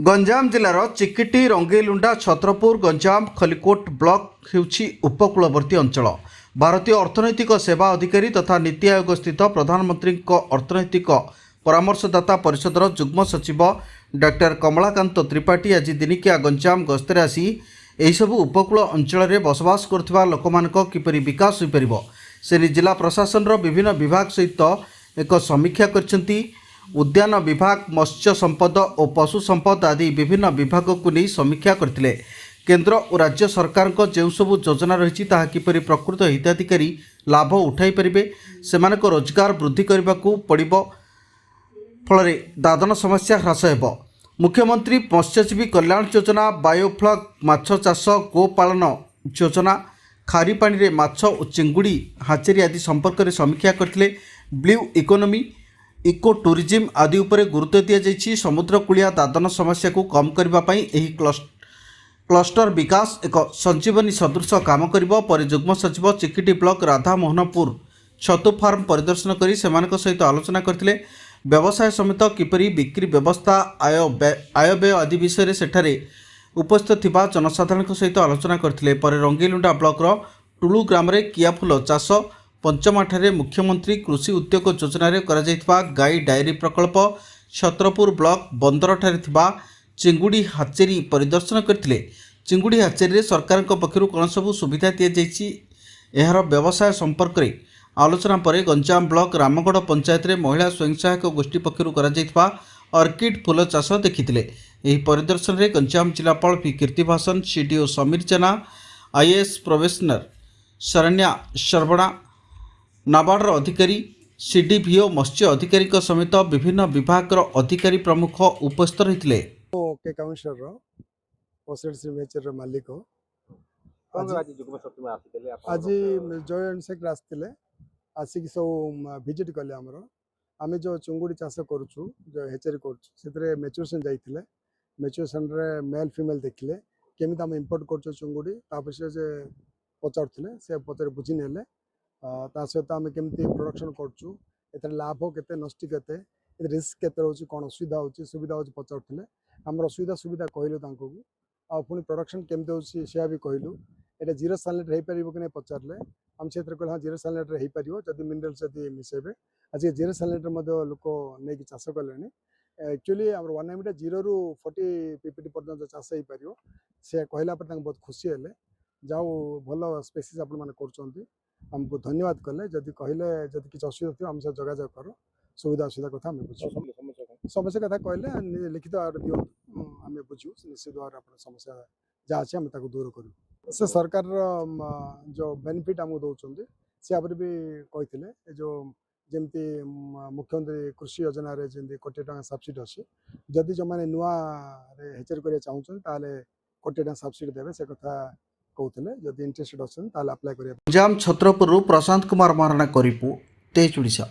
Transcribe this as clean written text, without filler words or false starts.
Ganjam जिलार Chikiti Rangeilunda Chhatrapur Ganjam Khallikote block हेउछि उपकूलवर्ती अंचल। भारतीय अर्थनैतिक सेवा अधिकारी तथा नीति आयोग स्थित प्रधानमंत्री अर्थनैतिक परामर्शदाता परिषदर जुग्म सचिव डॉक्टर कमलाकांत त्रिपाठी आज दिनिकिया गंजाम गस्ତରେ आसी ଏହି ସବୁ ଉପକୂଳ ଅଞ୍ଚଳରେ ବସବାସ କରୁଥିବା ଲୋକମାନଙ୍କ କିପରି ବିକାଶ ହୋଇପାରିବ ସେ ଜିଲ୍ଲା ପ୍ରଶାସନର ବିଭିନ୍ନ ବିଭାଗ ସହିତ ଏକ ସମୀକ୍ଷା କରିଛନ୍ତି। उद्यान विभाग, मत्स्य संपद और पशु संपद आदि विभिन्न विभाग को नहीं समीक्षा करथिले। केंद्र और राज्य सरकार को जो सब योजना रही किपर प्रकृत हिताधिकारी लाभ उठाई पारे सेमानक रोजगार वृद्धि करने को पड़ो फल दादन समस्या ह्रास हो। मुख्यमंत्री मत्स्यजीवी कल्याण योजना, बायोफ्लग माछ चाष, गोपालन योजना, खारी पानी रे माछ और चिंगुड़ी हाचेरी आदि संपर्क में समीक्षा करथिले। ब्लू इकोनॉमी, इको टूरिज्म आदि उपरे गुरुत्व दि जाइछि। समुद्रकूलिया दादन समस्या को कम करने एही क्लस्टर विकास एक संजीवनी सदृश काम करिबो। पर जुग्म सचिव चिकिटी ब्लॉक राधा मोहनपुर छतु फार्म परिदर्शन करी सेमानक सहित आलोचना करथिले। व्यवसाय समेत किपरि बिक्री व्यवस्था, आय व्यय आदि विषय सेठारे उपस्थित थिबा जनसाधारण सहित आलोचना करथिले। पर रंगेलुंडा ब्लॉक टुलु ग्राम रे कियाफुल चाष, पंचमाठारे मुख्यमंत्री कृषि उद्योग योजन गाई डायरी प्रकल्प, छत्रपुर ब्लॉक बंदर ठारे थिबा चिंगुड़ी हाचेरी परिदर्शन करथिले। चिंगुड़ी हाचेरी रे सरकार पक्षरु कौन सब सुविधा दि जाइछि एहार व्यवसाय संपर्क में आलोचना पर गंजाम ब्लॉक रामगढ़ पंचायत रे महिला स्वयं सहायक गोष्ठी पक्षरु करा जाइथिबा ऑर्किड फूल चाष देखिथिले। एही परिदर्शन रे गंजाम जिलापाल पी कीर्तिभासन, सीडीओ समीर जेना, आईएएस प्रोफेसनल शरण्या शर्वणा, नाबार्डर अधिकारी, सीडीपीओ मत्स्य अधिकारी समेत विभिन्न विभाग अधिकारी प्रमुख उपस्थित रही। ओके कमिश्नर प्रोसेसर मालिक आज जॉइंट सेक्टर आसते आसिक सब विजिट कले आम जो चुंगुड़ी चाष करुचु जो हेचरी कर मेचुरेसन जाइए मेचुरेसन मेल फीमेल देखिले केमी आम इम्पोर्ट कर चुंगुड़ी विषय से पचारुले से पचार बुझी ने सहित आम केमती प्रोडक्शन करूँ एथर लाभ केते नष्टि केते रिस्क केते रोचे कौन असुविधा होची सुविधा होची पचारुले आम असुविधा सुविधा कहलु पुणी प्रोडक्शन केमती होची से भी कहलु एटा जीरो सालनेट हो पार कि नहीं पचारे आम से कहले हाँ जीरो सालनेट हो पार जब मिनरल्स जब मिसेबे आज जीरो सालनेट लोक नहीं चाष कले एक्चुअली आम 1 एम जीरो रु 40 पीपीटी पर्यटन चाष हो पार से कहला बहुत खुशी है जाओ भल स्पेसीज आप आमको धन्यवाद कले जदि कहले जदि किसी असुविधा थी आम से जोगाजोग कर सुविधा असुविधा कथा आम बुझू समस्या कथा कहले लिखित दिखाँ आम बुझू निश्चित भाव आप समस्या जहाँ अच्छे आम दूर करूँ से सरकार जो बेनिफिट आमको दौरान से आप भी कहते जो जमती मुख्यमंत्री कृषि योजना जमी 1 कोटी टका सब्सिडी अच्छी जदि जो मैंने नुआ हेचरी कर चाहूँ ताले 1 कोटी टका सब्सिडी देवे से कथा कहते जदि इंटरेस्टेड अच्छा अप्लाई कर। गंजाम छत्रपुर प्रशांत कुमार महाराणा को रिपोर्ट तेज ओडिशा।